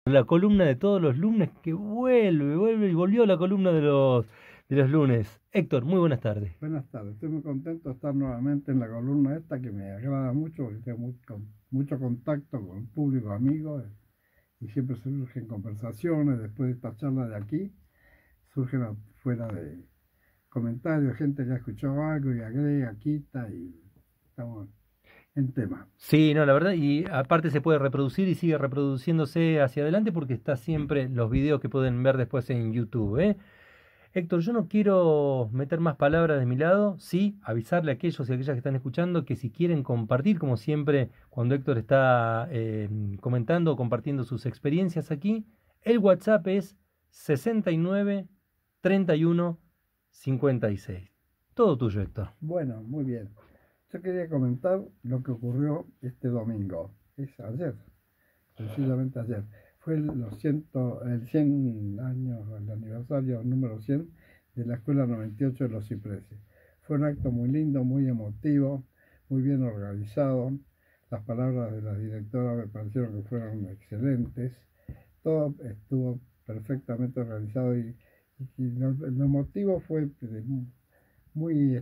La columna de todos los lunes que vuelve y volvió la columna de los lunes. Héctor, muy buenas tardes. Buenas tardes, estoy muy contento de estar nuevamente en la columna esta que me agrada mucho, porque tengo mucho contacto con el público, amigos, y siempre surgen conversaciones después de esta charla de aquí, surgen afuera de comentarios, gente que ha escuchado algo y agrega, quita y estamos en tema. Sí, no, la verdad, y aparte se puede reproducir y sigue reproduciéndose hacia adelante porque está siempre los videos que pueden ver después en YouTube, ¿eh? Héctor, yo no quiero meter más palabras de mi lado, sí, avisarle a aquellos y aquellas que están escuchando que si quieren compartir, como siempre, cuando Héctor está comentando o compartiendo sus experiencias aquí, el WhatsApp es 69 31 56. Todo tuyo, Héctor. Bueno, muy bien. Yo quería comentar lo que ocurrió este domingo, es ayer, precisamente ayer. Fue el 100 años, el aniversario número 100 de la Escuela 98 de los Cipreses. Fue un acto muy lindo, muy emotivo, muy bien organizado. Las palabras de la directora me parecieron que fueron excelentes. Todo estuvo perfectamente organizado y lo emotivo fue muy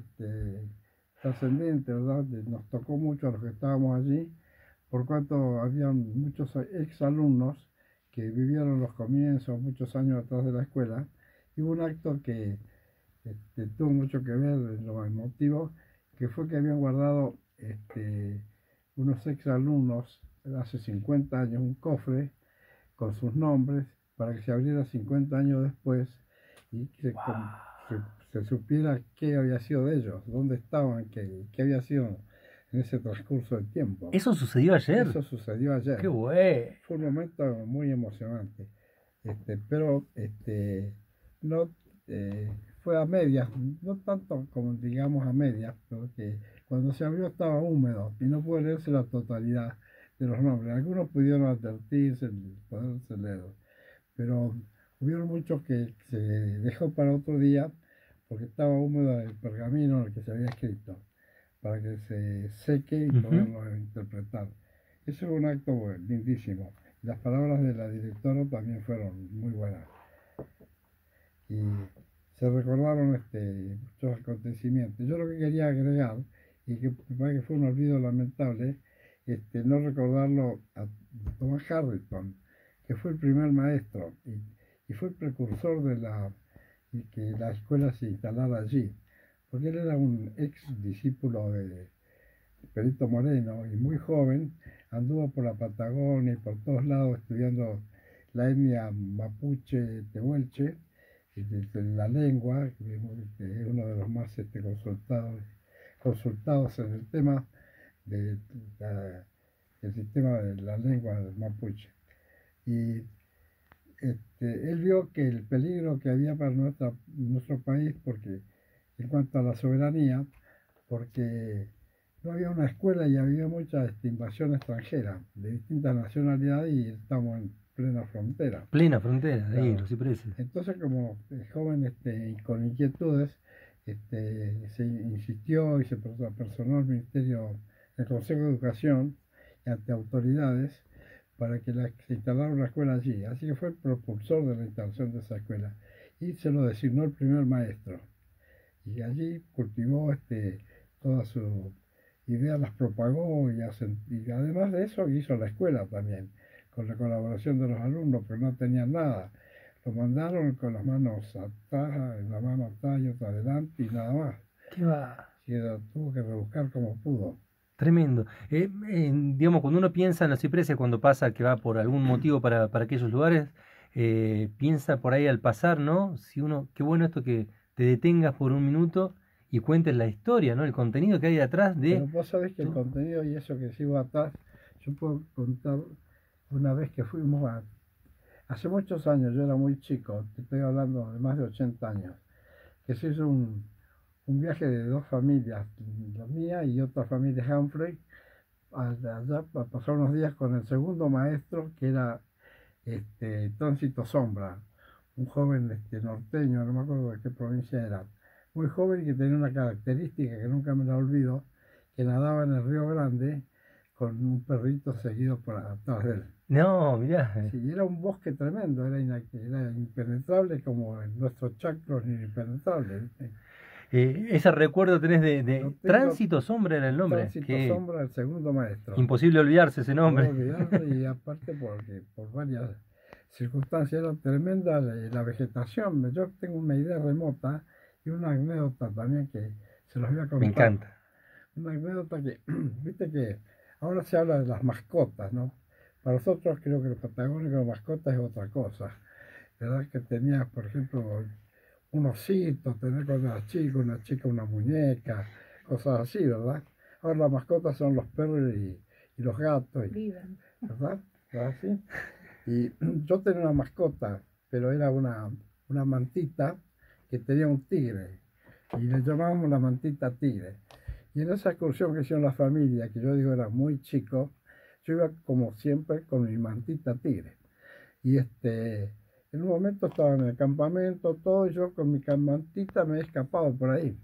trascendente, ¿verdad? Nos tocó mucho a los que estábamos allí, por cuanto habían muchos exalumnos que vivieron los comienzos muchos años atrás de la escuela, y hubo un acto que tuvo mucho que ver en lo emotivo, que fue que habían guardado unos exalumnos hace 50 años un cofre con sus nombres para que se abriera 50 años después y se, se supiera qué había sido de ellos, dónde estaban, qué había sido en ese transcurso del tiempo. ¿Eso sucedió ayer? Eso sucedió ayer. ¡Qué bueno! Fue un momento muy emocionante, pero no fue a medias, no tanto como digamos a medias, porque cuando se abrió estaba húmedo y no pude leerse la totalidad de los nombres. Algunos pudieron advertirse, poderse leer, pero hubieron muchos que se dejó para otro día porque estaba húmedo el pergamino en el que se había escrito, para que se seque y poderlo interpretar. Eso fue un acto lindísimo. Las palabras de la directora también fueron muy buenas. Y se recordaron muchos acontecimientos. Yo lo que quería agregar, y que me parece que fue un olvido lamentable, no recordarlo a Thomas Harrington, que fue el primer maestro y fue el precursor y que la escuela se instalara allí, porque él era un ex discípulo de Perito Moreno y muy joven anduvo por la Patagonia y por todos lados estudiando la etnia mapuche tehuelche, la lengua, que es uno de los más consultados en el tema del sistema de la lengua mapuche. Y él vio que el peligro que había para nuestro país, porque en cuanto a la soberanía, porque no había una escuela y había mucha invasión extranjera de distintas nacionalidades y estamos en plena frontera. Plena frontera, ahí, Claro. los cipreses. Entonces, como joven con inquietudes, se insistió y se personó al Ministerio, el Consejo de Educación, ante autoridades, para que se instalara una escuela allí. Así que fue el propulsor de la instalación de esa escuela. Y se lo designó el primer maestro. Y allí cultivó todas sus ideas, las propagó y además de eso hizo la escuela también, con la colaboración de los alumnos, pero no tenían nada. Lo mandaron con las manos atrás, en la mano atrás y otra adelante y nada más. ¿Qué va? Y tuvo que rebuscar como pudo. Tremendo. Digamos, cuando uno piensa en los cipreses, cuando pasa que va por algún motivo para aquellos lugares, piensa por ahí al pasar, ¿no? Si uno, qué bueno esto que te detengas por un minuto y cuentes la historia, ¿no? El contenido que hay detrás de... Pero vos sabés que el contenido y eso que sigo atrás, yo puedo contar una vez que hace muchos años, yo era muy chico, te estoy hablando de más de 80 años, que se hizo un viaje de dos familias, la mía y otra familia Humphrey, allá a pasar unos días con el segundo maestro, que era Tránsito Sombra, un joven norteño, no me acuerdo de qué provincia era, muy joven y que tenía una característica que nunca me la olvido, que nadaba en el Río Grande con un perrito seguido por atrás de él. No, mirá. Sí, era un bosque tremendo, era impenetrable como en nuestros chacros impenetrables, ¿viste? Ese recuerdo tenés Yo de tengo Tránsito Sombra era el nombre. Tránsito Que Sombra, el segundo maestro. imposible olvidarse ese No nombre. olvidarse y aparte porque por varias circunstancias era tremenda la vegetación. Yo tengo una idea remota y una anécdota también que se los voy a Me contar. encanta. Una anécdota que, viste que ahora se habla de las mascotas, ¿no? Para nosotros creo que el patagónico de mascotas es otra cosa. ¿Verdad? Que tenías, por ejemplo, un osito, tener cuando eras chico, una chica, una muñeca, cosas así, ¿verdad? Ahora las mascotas son los perros y los gatos, ¿verdad? ¿Verdad? ¿Así? Y yo tenía una mascota, pero era una mantita que tenía un tigre, y le llamábamos la mantita tigre. Y en esa excursión que hicieron la familia, que yo digo era muy chico, yo iba como siempre con mi mantita tigre. Y en un momento estaba en el campamento, todo, y yo con mi mantita me he escapado por ahí.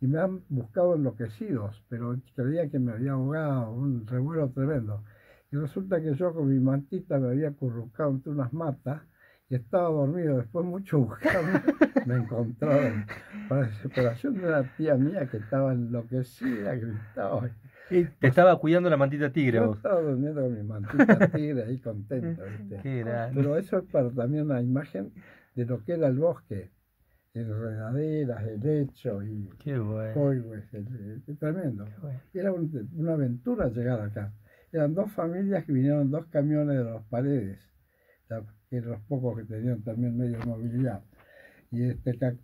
Y me han buscado enloquecidos, pero creía que me había ahogado, un revuelo tremendo. Y resulta que yo con mi mantita me había acurrucado entre unas matas y estaba dormido. Después mucho buscarme, me encontraron. Para desesperación de una tía mía que estaba enloquecida, gritaba. Y te estaba cuidando la mantita tigre Yo vos. estaba durmiendo con mi mantita tigre ahí contento, ¿viste? Qué grande. Pero eso es para también una imagen de lo que era el bosque, enredaderas, helecho y Qué bueno. coigües, tremendo. Qué bueno. Era una aventura llegar acá. Eran dos familias que vinieron, dos camiones de las paredes, que eran los pocos que tenían también medio de movilidad, y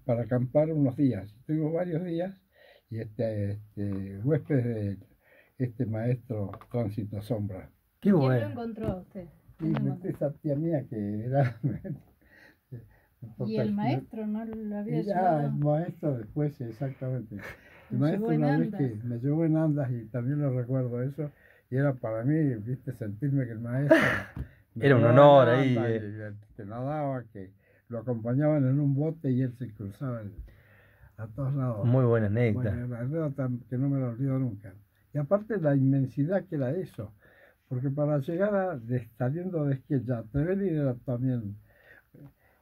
para acampar unos días. Estuvimos varios días y huésped de este maestro Tránsito Sombra. Qué ¿Quién lo bueno. encontró a usted? Y esa tía mía que era... ¿Y el maestro no lo había Y ya, llevado? el maestro después, exactamente. El Lo maestro llevó en una vez andas. que me llevó en andas y también lo recuerdo eso, y era para mí, viste, sentirme que el maestro me Era un llevaba honor en ahí. andas, que nadaba, que lo acompañaban en un bote y él se cruzaba a todos lados. Muy buena anécdota. Bueno, la anécdota que no me la olvido nunca. Y aparte la inmensidad que era eso, porque para llegar saliendo de Esquella, Trevelin era también,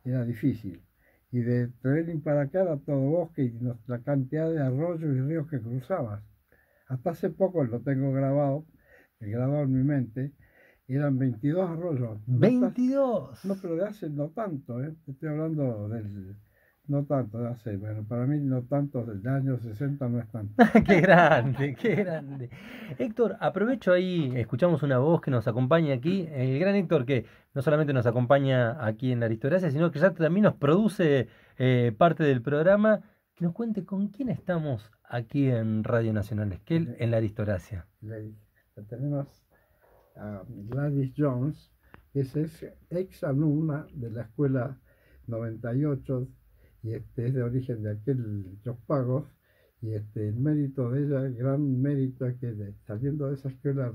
era difícil. Y de Trevelin para acá era todo bosque y la cantidad de arroyos y ríos que cruzabas. Hasta hace poco lo tengo grabado en mi mente, eran 22 arroyos. ¡22! No, pero de hace no tanto, ¿eh? Estoy hablando del... No tanto, de hace, bueno, para mí no tanto, del año 60 no es tanto. ¡Qué grande, qué grande! Héctor, aprovecho ahí, escuchamos una voz que nos acompaña aquí, el gran Héctor que no solamente nos acompaña aquí en la Aristocracia, sino que ya también nos produce parte del programa, que nos cuente con quién estamos aquí en Radio Nacional Esquel, en la Aristocracia. Tenemos a Gladys Jones, que es ex alumna de la escuela 98 y es de origen de aquellos pagos, y el mérito de ella, el gran mérito es que saliendo de esa escuela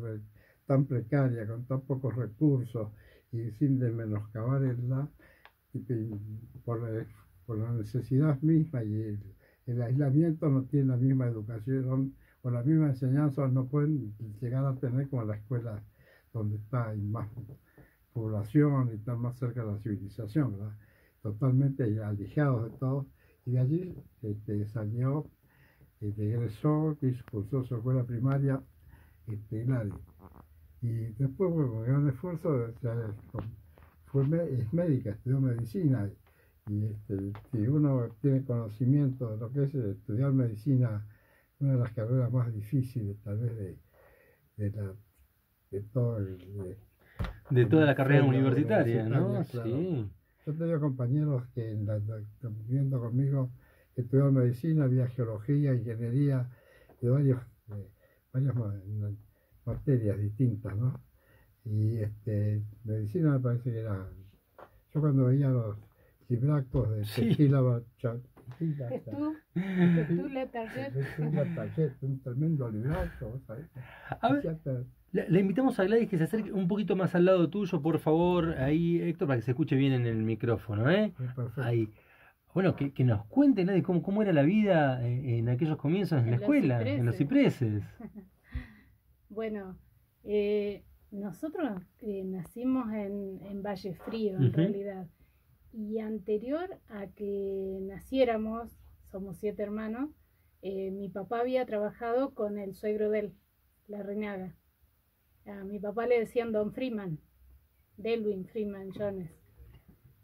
tan precaria, con tan pocos recursos y sin de menoscabar por la necesidad misma y el aislamiento, no tiene la misma educación o la misma enseñanza, no pueden llegar a tener como la escuela donde está hay más población y está más cerca de la civilización, ¿verdad? Totalmente alejados de todo, y de allí salió, egresó, cursó su escuela primaria, Gladys. Y después, bueno, con gran esfuerzo, es médica, estudió medicina, y si uno tiene conocimiento de lo que es estudiar medicina, una de las carreras más difíciles tal vez de todo De toda la carrera universitaria, universitaria, ¿no? claro. Sí. Yo tenía compañeros que viviendo conmigo que estudiaron medicina, había geología, ingeniería, de varias materias distintas, ¿no? Y medicina me parece que era... Yo cuando veía los libractos de Tequila Target, un tremendo libracto, ¿sabes? A ver, le invitamos a Gladys que se acerque un poquito más al lado tuyo, por favor, ahí, Héctor, para que se escuche bien en el micrófono, ¿eh? Perfecto. Ahí. Bueno, que nos cuente, Gladys, cómo era la vida en aquellos comienzos en la escuela, en los cipreses. Bueno, Nosotros nacimos en Valle Frío, en realidad. Y anterior a que naciéramos, somos 7 hermanos, mi papá había trabajado con el suegro de él, Larrinaga. A mi papá le decían Don Freeman, Delwin Freeman Jones.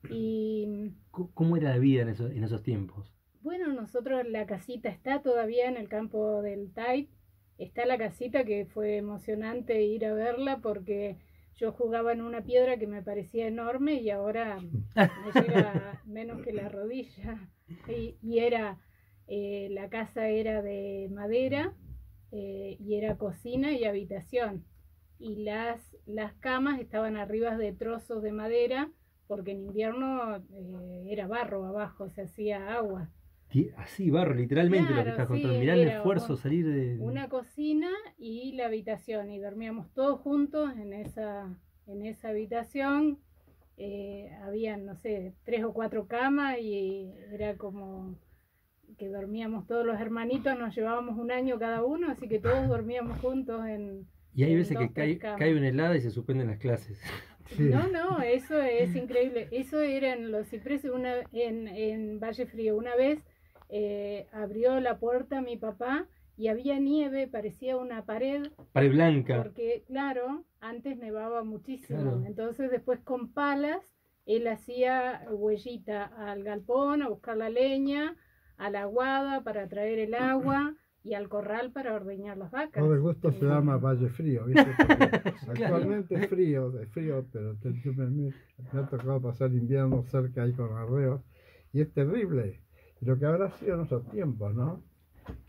Y ¿Cómo era la vida en esos tiempos? bueno, nosotros la casita está todavía en el campo del Tait. Está la casita que fue emocionante ir a verla porque yo jugaba en una piedra que me parecía enorme y ahora me llega menos que la rodilla. Y era, la casa era de madera y era cocina y habitación. Y las camas estaban arriba de trozos de madera porque en invierno era barro abajo, se hacía agua. Así, barro, literalmente lo que Claro, estás sí, contando. Mirá el era esfuerzo salir de... una cocina y la habitación, y dormíamos todos juntos en esa habitación. Habían, no sé, 3 o 4 camas y era como que dormíamos todos los hermanitos, nos llevábamos un año cada uno, así que todos dormíamos juntos Y hay en veces 2, que 3 camas. cae una helada y se suspenden las clases. Sí. No, eso es increíble. Eso era en Los Cipreses, en Valle Frío. Una vez abrió la puerta mi papá y había nieve, parecía una pared. Pared blanca. Porque, claro, antes nevaba muchísimo. Claro. Entonces después con palas él hacía huellita al galpón a buscar la leña, a la aguada para traer el agua y al corral para ordeñar las vacas. Todo el gusto se llama Valle Frío, ¿viste? Actualmente es frío, pero me ha tocado pasar invierno cerca ahí con arreos y es terrible. Y lo que habrá sido en esos tiempos, ¿no?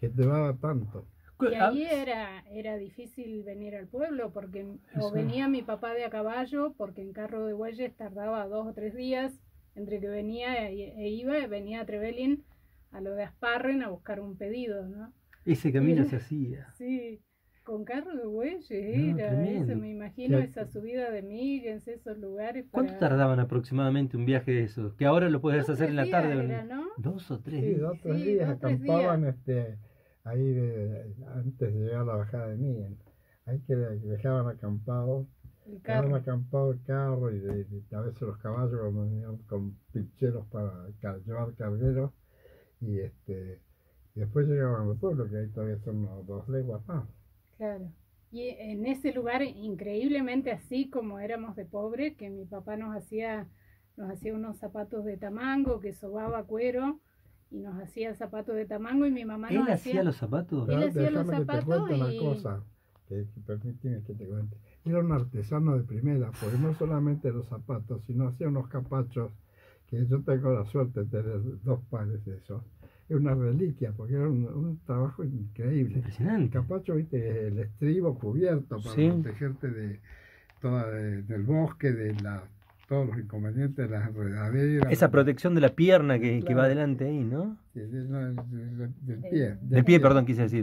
Que te daba tanto. Y ahí era difícil venir al pueblo porque o venía mi papá de a caballo porque en carro de bueyes tardaba 2 o 3 días entre que venía e iba, venía a Trevelin a lo de Asparren a buscar un pedido, ¿no? Ese camino se hacía. Sí, con carro de bueyes No, era tremendo. eso, me imagino esa subida de Migens, esos lugares. ¿Cuánto tardaban aproximadamente un viaje de esos? Que ahora lo puedes hacer en la tarde. Era, ¿no? 2 o 3 Sí, días. 2 o 3 Sí, días 2 o 3 acampaban ahí antes de llegar a la bajada de Miguel. Ahí que dejaban acampado. Dejaban acampado el carro y a veces los caballos venían con pincheros para llevar cargueros y después llegaban al pueblo, que ahí todavía son unos 2 leguas más. Claro. Y en ese lugar, increíblemente así como éramos de pobre, que mi papá nos hacía unos zapatos de tamango, que sobaba cuero, y nos hacía zapatos de tamango, y mi mamá nos ¿Él hacía los zapatos? Él hacía los Déjame que te zapatos cuente y... una cosa, que permíteme que te cuente. Era un artesano de primera, porque no solamente los zapatos, sino hacía unos capachos, que yo tengo la suerte de tener 2 pares de esos. Es una reliquia, porque era un trabajo increíble. Impresionante. El capacho, viste, el estribo cubierto para Sí. protegerte del bosque, todos los inconvenientes de las enredaderas. Esa protección de la pierna que Claro. va adelante ahí, ¿no? Sí, del pie. Del pie, perdón, quise decir.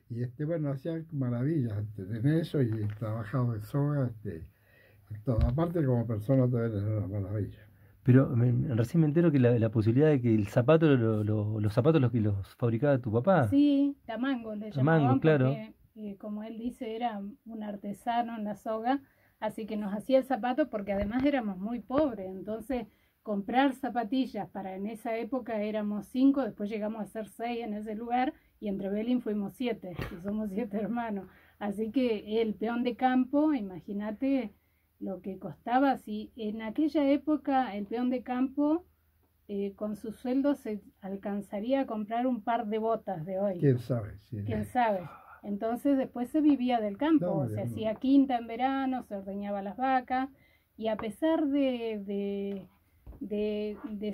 Pie. Y bueno, hacían maravillas en eso y trabajaba en soga, en todo. Aparte como persona también era una maravilla. Pero recién me entero que la posibilidad de que el zapato, los zapatos los que los fabricaba tu papá. Sí, tamango le Tamango, llamaban claro. porque, como él dice, era un artesano en la soga, así que nos hacía el zapato porque además éramos muy pobres, entonces comprar zapatillas para en esa época éramos 5, después llegamos a ser 6 en ese lugar y en Trevelin fuimos 7, y somos 7 hermanos, así que el peón de campo, imagínate lo que costaba, si en aquella época el peón de campo con su sueldo se alcanzaría a comprar un par de botas de hoy. ¿Quién sabe? Sí, ¿Quién sabe? Entonces después se vivía del campo, No, se no. hacía quinta en verano, se ordeñaba las vacas y a pesar de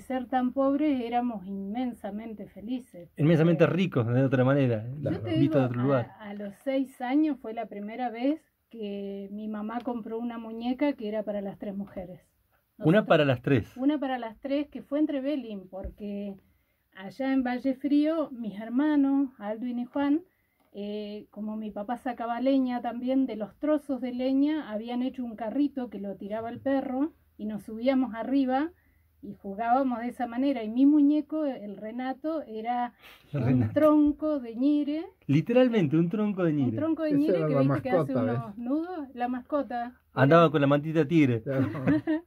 ser tan pobres éramos inmensamente felices. Inmensamente ricos, de otra manera, Yo te visto digo, de otro lugar. a los 6 años fue la primera vez que mi mamá compró una muñeca que era para las 3 mujeres. Una para las 3. Una para las 3 que fue en Trevelin, porque allá en Valle Frío, mis hermanos, Aldwin y Juan, como mi papá sacaba leña también, de los trozos de leña habían hecho un carrito que lo tiraba el perro y nos subíamos arriba y jugábamos de esa manera. Y mi muñeco, el Renato, era un Renato. tronco de ñire. Literalmente, un tronco de Un ñire. tronco de Esa ñire era que la viste que hace mascota, unos nudos. La mascota. Andaba con la mantita tigre. Claro.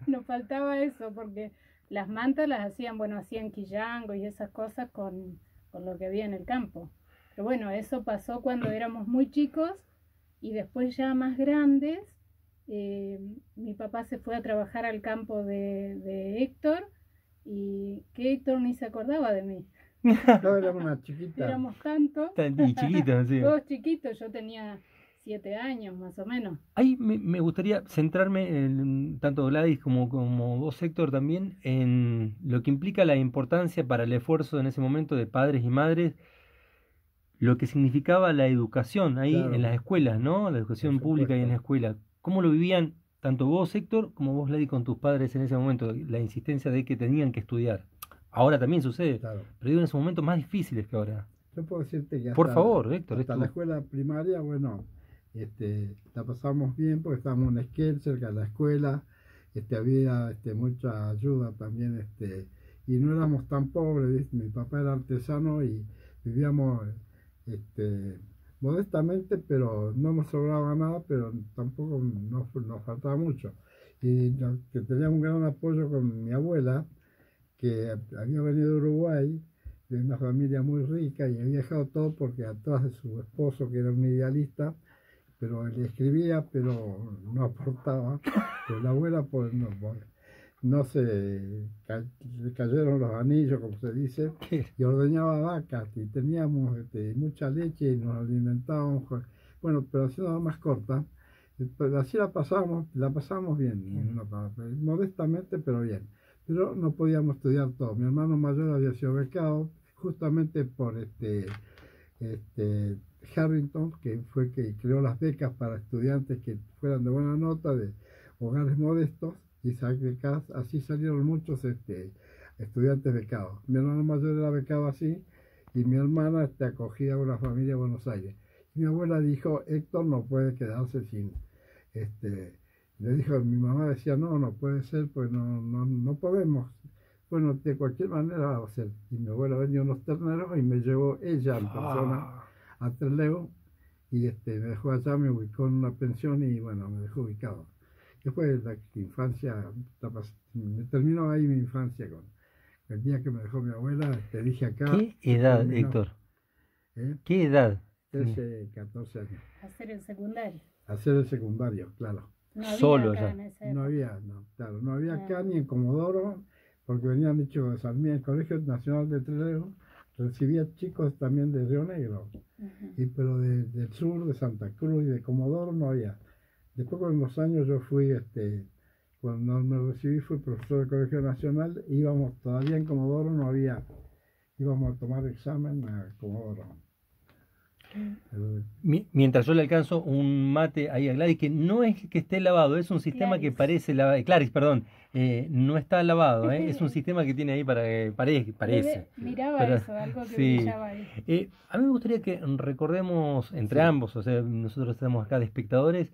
Nos faltaba eso, porque las mantas las hacían, bueno, hacían quillango y esas cosas con lo que había en el campo. Pero bueno, eso pasó cuando éramos muy chicos y después ya más grandes, mi papá se fue a trabajar al campo de Héctor y que Héctor ni se acordaba de mí. No, era una chiquita. Éramos tantos, Y chiquito, sí. todos chiquitos, yo tenía 7 años más o menos. Ahí me gustaría centrarme, tanto Gladys como vos, Héctor, también, en lo que implica la importancia para el esfuerzo en ese momento de padres y madres, lo que significaba la educación ahí Claro. en las escuelas, ¿no? La educación Por pública y en la supuesto. escuela. ¿Cómo lo vivían tanto vos, Héctor, como vos, Gladys, con tus padres en ese momento? La insistencia de que tenían que estudiar. Ahora también sucede, Claro. pero digo en esos momentos más difíciles que ahora. Yo puedo decirte que Por favor, Héctor, hasta es la tu- escuela primaria, bueno, la pasamos bien porque estábamos en Esquel, cerca de la escuela, había mucha ayuda también, y no éramos tan pobres, ¿viste? Mi papá era artesano y vivíamos modestamente, pero no nos sobraba nada, pero tampoco nos faltaba mucho. Y que tenía un gran apoyo con mi abuela, que había venido de Uruguay, de una familia muy rica, y había dejado todo porque atrás de su esposo, que era un idealista, pero él escribía, pero no aportaba. Pero la abuela, pues no se le cayeron los anillos, como se dice, y ordeñaba vacas, y teníamos mucha leche y nos alimentábamos. Bueno, pero haciendo la más corta, pues así la pasamos bien, modestamente, pero bien. Pero no podíamos estudiar todo. Mi hermano mayor había sido becado justamente por Harrington, que fue que creó las becas para estudiantes que fueran de buena nota, de hogares modestos, y así salieron muchos estudiantes becados. Mi hermano mayor era becado así, y mi hermana acogía a una familia de Buenos Aires. Y mi abuela dijo, Héctor no puede quedarse sin... Le dijo, mi mamá decía, no puede ser, pues no podemos. Bueno, de cualquier manera va a ser. Y mi abuela vendió unos terneros y me llevó ella en persona a Trelew y me dejó allá, me ubicó en una pensión y bueno, me dejó ubicado. Después la infancia, me terminó ahí mi infancia con el día que me dejó mi abuela, te dije acá. ¿Qué edad, terminó, Héctor? ¿eh? ¿Qué edad? 13, 14 años. Hacer el secundario. Hacer el secundario, claro. No había Solo acá ya. en esa No época. había, claro, no había acá Ah. ni en Comodoro, porque venían dicho de Sarmiento, el Colegio Nacional de Trelew recibía chicos también de Río Negro, Ujú. pero del sur, de Santa Cruz y de Comodoro no había. Después con los años yo fui, cuando me recibí fui profesor del Colegio Nacional, íbamos todavía en Comodoro, no había, íbamos a tomar examen a Comodoro. Mientras yo le alcanzo un mate ahí a Gladys, que no es que esté lavado, es un sistema que Claris. parece lavado. Claris, perdón, no está lavado, es un sistema que tiene ahí para que parece. Miraba Pero, eso, algo que sí. brillaba ahí. A mí me gustaría que recordemos entre Sí. ambos, o sea, nosotros estamos acá de espectadores,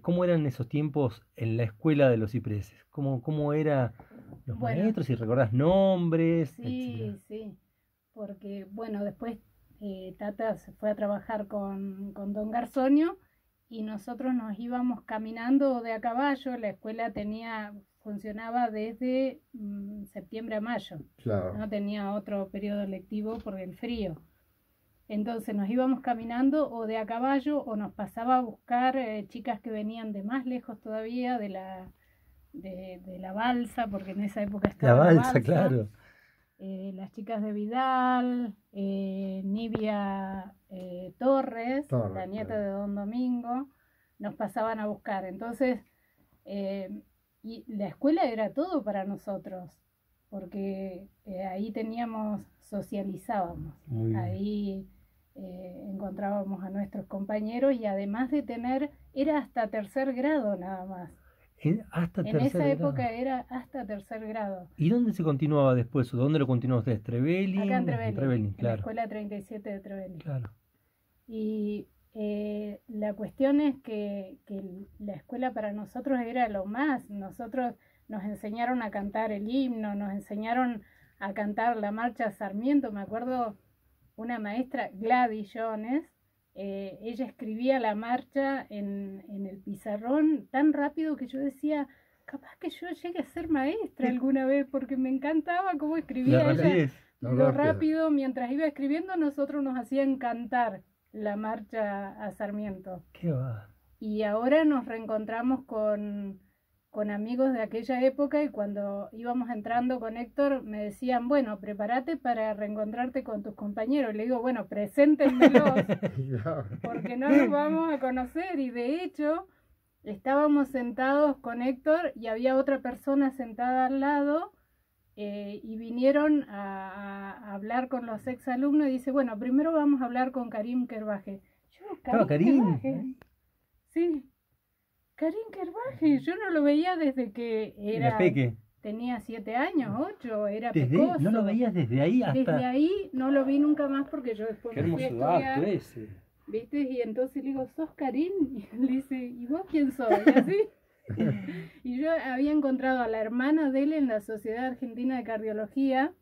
cómo eran esos tiempos en la escuela de los cipreses, cómo eran los Bueno. maestros, si recordás nombres, Sí, etcétera. sí, porque bueno, después Tata se fue a trabajar con don Garzonio y nosotros nos íbamos caminando de a caballo. La escuela funcionaba desde septiembre a mayo, Claro. no tenía otro periodo lectivo por el frío. Entonces nos íbamos caminando o de a caballo o nos pasaba a buscar chicas que venían de más lejos todavía, de la balsa, porque en esa época La estaba balsa, claro. las chicas de Vidal, Nivia Torres, Torres, la nieta claro. de Don Domingo, nos pasaban a buscar. Entonces, y la escuela era todo para nosotros, porque ahí socializábamos, Muy bien. ahí encontrábamos a nuestros compañeros y además de era hasta tercer grado nada más. Hasta En tercer esa grado. época era hasta tercer grado. ¿Y dónde se continuaba después? ¿Dónde lo continuó usted? ¿Trevelin? Acá en Trevelin, en la claro. escuela 37 de Trevelin. Claro. Y la cuestión es que la escuela para nosotros era lo más. Nosotros nos enseñaron a cantar el himno, nos enseñaron a cantar la marcha Sarmiento. Me acuerdo una maestra, Gladys Jones, ella escribía la marcha en el pizarrón tan rápido que yo decía, capaz que yo llegue a ser maestra alguna vez, porque me encantaba cómo escribía ella. Lo rápido, mientras iba escribiendo, nosotros nos hacían cantar la marcha a Sarmiento. ¿Qué va? Y ahora nos reencontramos con amigos de aquella época, y cuando íbamos entrando con Héctor me decían, bueno, prepárate para reencontrarte con tus compañeros. Le digo, bueno, preséntenmelos, porque no nos vamos a conocer. Y de hecho, estábamos sentados con Héctor y había otra persona sentada al lado, y vinieron a hablar con los exalumnos y dice, bueno, primero vamos a hablar con Karim Kerbaje. Yo, Karim. Sí. Karim Kerbaje, yo no lo veía desde que era peque. Tenía 7 años, 8, era pecoso. ¿No lo veías desde ahí hasta...? Desde ahí no lo vi nunca más, porque yo después Qué me fui a hermoso estudiar, dato ese. ¿viste? Y entonces le digo, ¿sos Karim? Y él dice, ¿y vos quién sos? Y así. Y yo había encontrado a la hermana de él en la Sociedad Argentina de Cardiología,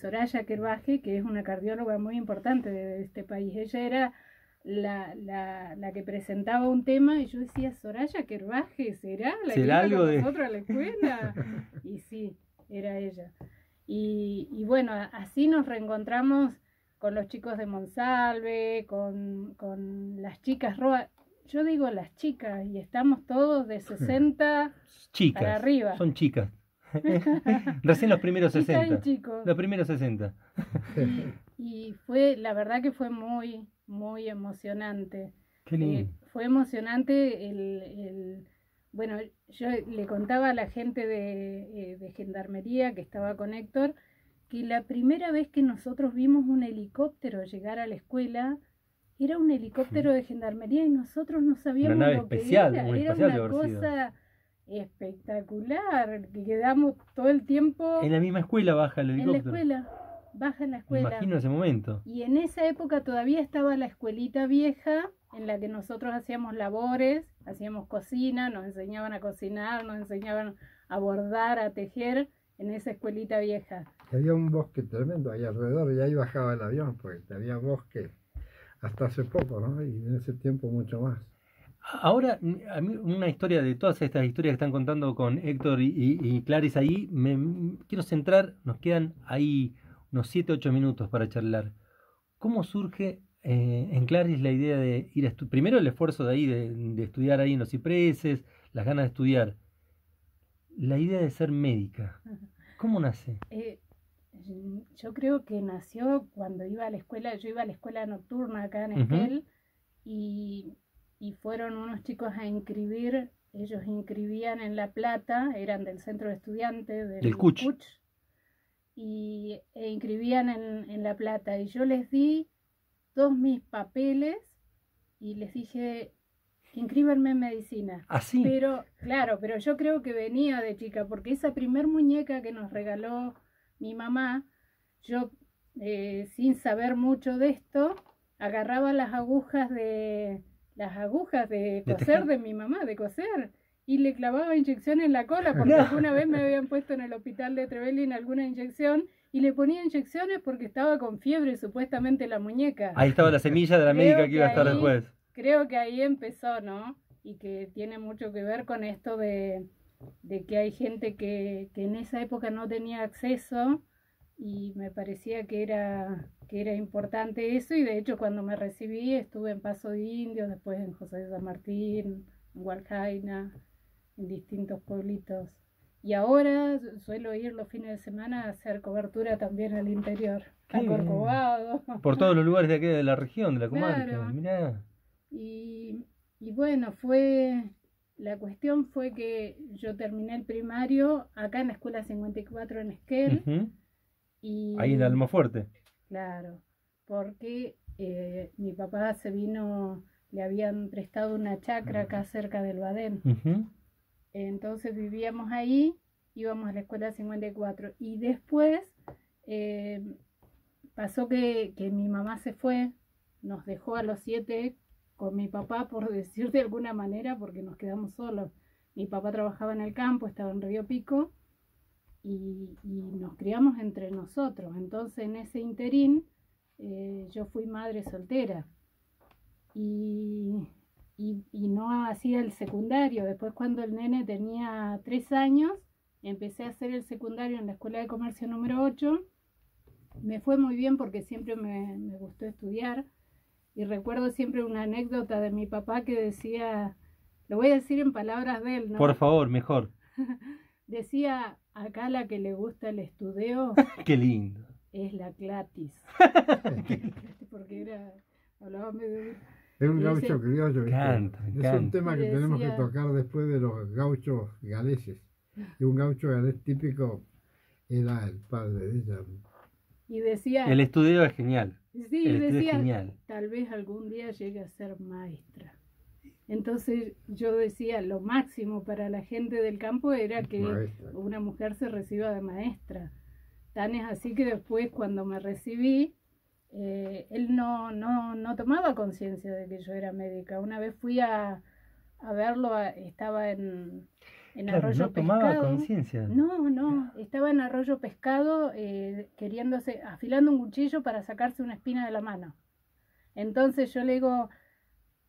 Soraya Kerbaje, que es una cardióloga muy importante de este país. Ella era la que presentaba un tema, y yo decía, Soraya Kerbaje, ¿será la que iba con nosotros a la escuela? Y sí, era ella. Y bueno, así nos reencontramos con los chicos de Monsalve, con las chicas Roa. Yo digo las chicas, y estamos todos de 60 chicas, para arriba. Son chicas. Recién los primeros 60. Chicos. Los primeros 60. Y fue, la verdad que fue muy, muy emocionante. Qué lindo. Fue emocionante bueno, yo le contaba a la gente de Gendarmería que estaba con Héctor, que la primera vez que nosotros vimos un helicóptero llegar a la escuela, era un helicóptero de Gendarmería, y nosotros no sabíamos una nave lo que especial, era. muy Era especial una cosa espectacular, que quedamos todo el tiempo... En la misma escuela baja el helicóptero. En la escuela, baja en la escuela. Me imagino ese momento. Y en esa época todavía estaba la escuelita vieja, en la que nosotros hacíamos labores, hacíamos cocina, nos enseñaban a cocinar, nos enseñaban a bordar, a tejer, en esa escuelita vieja. Había un bosque tremendo ahí alrededor, y ahí bajaba el avión, porque había bosque hasta hace poco, ¿no? Y en ese tiempo mucho más. Ahora, a mí una historia de todas estas historias que están contando con Héctor y Clarice ahí, quiero centrar, nos quedan ahí unos 7, 8 minutos para charlar. ¿Cómo surge en Clarice la idea de ir a estudiar? Primero el esfuerzo de ahí, de estudiar ahí en los cipreses, las ganas de estudiar. La idea de ser médica, ¿cómo nace? Yo creo que nació cuando iba a la escuela. Yo iba a la escuela nocturna acá en Esquel, y fueron unos chicos a inscribir. Ellos inscribían en La Plata, eran del centro de estudiantes del CUCH, e inscribían en La Plata, y yo les di todos mis papeles y les dije, inscríbanme en medicina. ¿Así? Pero claro, pero yo creo que venía de chica, porque esa primer muñeca que nos regaló mi mamá, yo sin saber mucho de esto, agarraba las agujas de coser de mi mamá, de coser, y le clavaba inyección en la cola, porque alguna vez me habían puesto en el hospital de Trevelin alguna inyección, y le ponía inyecciones porque estaba con fiebre, supuestamente, la muñeca. Ahí estaba la semilla de la médica que iba a estar después. Creo que ahí empezó, ¿no? Y que tiene mucho que ver con esto de que hay gente que en esa época no tenía acceso, y me parecía que era importante eso. Y de hecho, cuando me recibí, estuve en Paso de Indios, después en José de San Martín, en Hualcaina, en distintos pueblitos. Y ahora suelo ir los fines de semana a hacer cobertura también al interior, a Corcovado. Por todos los lugares de aquí de la región, de la comarca. Claro. Mirá. Y bueno, la cuestión fue que yo terminé el primario acá en la Escuela 54 en Esquel. Y ahí en Almafuerte. Claro, porque mi papá se vino, le habían prestado una chacra acá cerca del Badén. Entonces vivíamos ahí, íbamos a la Escuela 54. Y después pasó que mi mamá se fue, nos dejó a los 7 con mi papá, por decir de alguna manera, porque nos quedamos solos. Mi papá trabajaba en el campo, estaba en Río Pico, y nos criamos entre nosotros. Entonces, en ese interín, yo fui madre soltera y no hacía el secundario. Después, cuando el nene tenía 3 años, empecé a hacer el secundario en la Escuela de Comercio número 8. Me fue muy bien porque siempre me gustó estudiar. Y recuerdo siempre una anécdota de mi papá que decía, lo voy a decir en palabras de él, ¿no? Por favor, mejor. Decía, acá la que le gusta el estudio Qué lindo. es la clatis. Porque hablaba medio... Es un gaucho criollo, ¿viste? Canta, Es un canta. tema que Y tenemos que decía- tocar después de los gauchos galeses. Y un gaucho galés típico era el padre de ella. Y decía, El estudio es genial. sí, El estudio es decía, genial. tal vez algún día llegue a ser maestra. Entonces yo decía, lo máximo para la gente del campo era que Maestra. una mujer se reciba de maestra. Tan es así que después, cuando me recibí, él no tomaba conciencia de que yo era médica. Una vez fui a verlo, estaba en Claro, Arroyo no tomaba Pescado. conciencia. No, estaba en Arroyo Pescado afilando un cuchillo para sacarse una espina de la mano. Entonces yo le digo,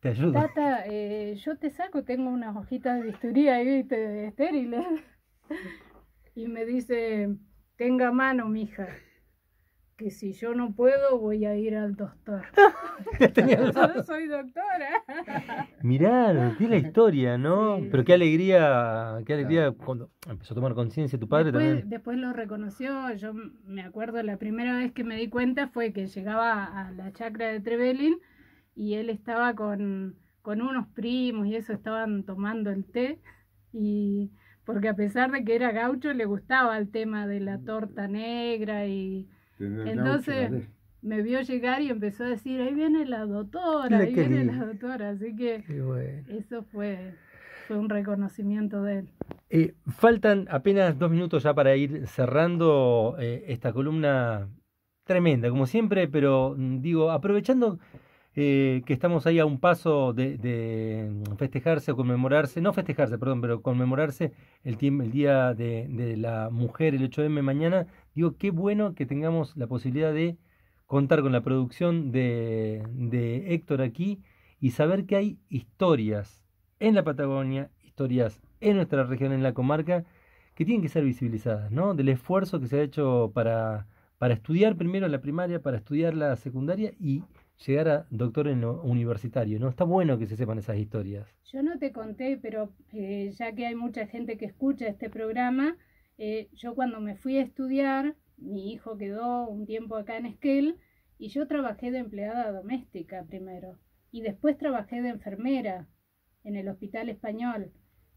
Te ayudo. Tata, yo te saco, tengo unas hojitas de bisturí ahí, ¿viste? Estériles. Y me dice, tenga mano, mija, que si yo no puedo voy a ir al doctor. Yo soy doctora. Mirá, qué la historia, ¿no? Sí. Pero qué alegría cuando empezó a tomar conciencia tu padre también. Después lo reconoció. Yo me acuerdo la primera vez que me di cuenta fue que llegaba a la chacra de Trevelin y él estaba con unos primos y eso, estaban tomando el té, y porque a pesar de que era gaucho le gustaba el tema de la torta negra, y entonces me vio llegar y empezó a decir, ahí viene la doctora, Le ahí viene quería. la doctora, así que Qué bueno. eso fue un reconocimiento de él. Faltan apenas 2 minutos ya para ir cerrando esta columna tremenda, como siempre, pero digo, aprovechando que estamos ahí a un paso de festejarse o conmemorarse, no festejarse, perdón, pero conmemorarse el Día de la Mujer, el 8M mañana, digo, qué bueno que tengamos la posibilidad de contar con la producción de Héctor aquí y saber que hay historias en la Patagonia, historias en nuestra región, en la comarca, que tienen que ser visibilizadas, ¿no? Del esfuerzo que se ha hecho para estudiar primero la primaria, para estudiar la secundaria y llegar a doctor en lo universitario, ¿no? Está bueno que se sepan esas historias. Yo no te conté, pero ya que hay mucha gente que escucha este programa, yo cuando me fui a estudiar, mi hijo quedó un tiempo acá en Esquel y yo trabajé de empleada doméstica primero y después trabajé de enfermera en el Hospital Español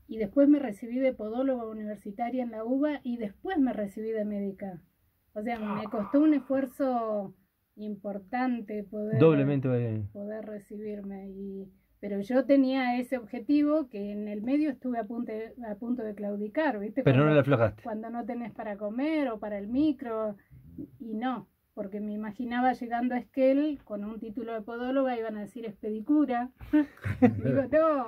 y después me recibí de podóloga universitaria en la UBA y después me recibí de médica. O sea, me costó un esfuerzo importante Doblemente poder recibirme, pero yo tenía ese objetivo que en el medio estuve a punto de claudicar, ¿viste? Pero no la aflojaste. Cuando no tenés para comer o para el micro, y no, porque me imaginaba llegando a Esquel con un título de podóloga, iban a decir expedicura. Digo, no.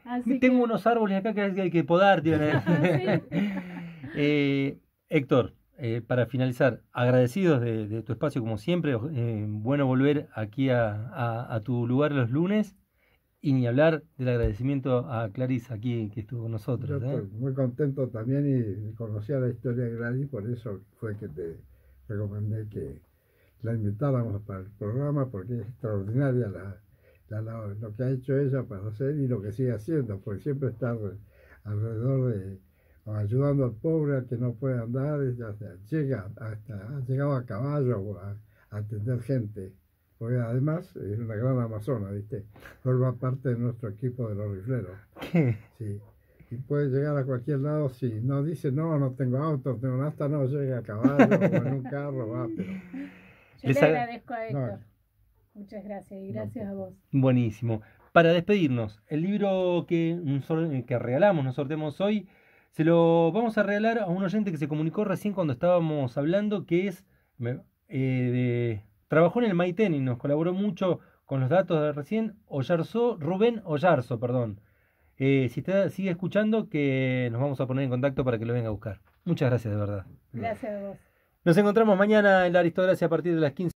Así Tengo que... unos árboles acá que hay que podar, tío. Héctor, para finalizar, agradecidos de tu espacio como siempre, bueno volver aquí a tu lugar los lunes y ni hablar del agradecimiento a Clarisa aquí que estuvo con Yo nosotros. estoy muy contento también y conocía la historia de Gladys, por eso fue que te recomendé que la invitáramos para el programa, porque es extraordinaria lo que ha hecho ella para hacer y lo que sigue haciendo, porque siempre está alrededor de, ayudando al pobre, al que no puede andar, ella ha llegado a caballo a atender gente, porque además es una gran amazona, ¿viste? Forma parte de nuestro equipo de los rifleros. ¿Qué? Sí. Y puede llegar a cualquier lado, si no dice, no tengo auto, no tengo nada, no llega a caballo o en un carro, va, pero... Yo le agradezco a Héctor. No. Muchas gracias y gracias a vos. Buenísimo. Para despedirnos, el libro que regalamos, nos sorteamos hoy, se lo vamos a regalar a un oyente que se comunicó recién cuando estábamos hablando, que es trabajó en el Maitén y nos colaboró mucho con los datos de recién, Rubén Ollarzo, perdón. Si está, sigue escuchando, que nos vamos a poner en contacto para que lo venga a buscar. Muchas gracias, de verdad. Gracias a vos. Nos encontramos mañana en la Aristocracia a partir de las 15.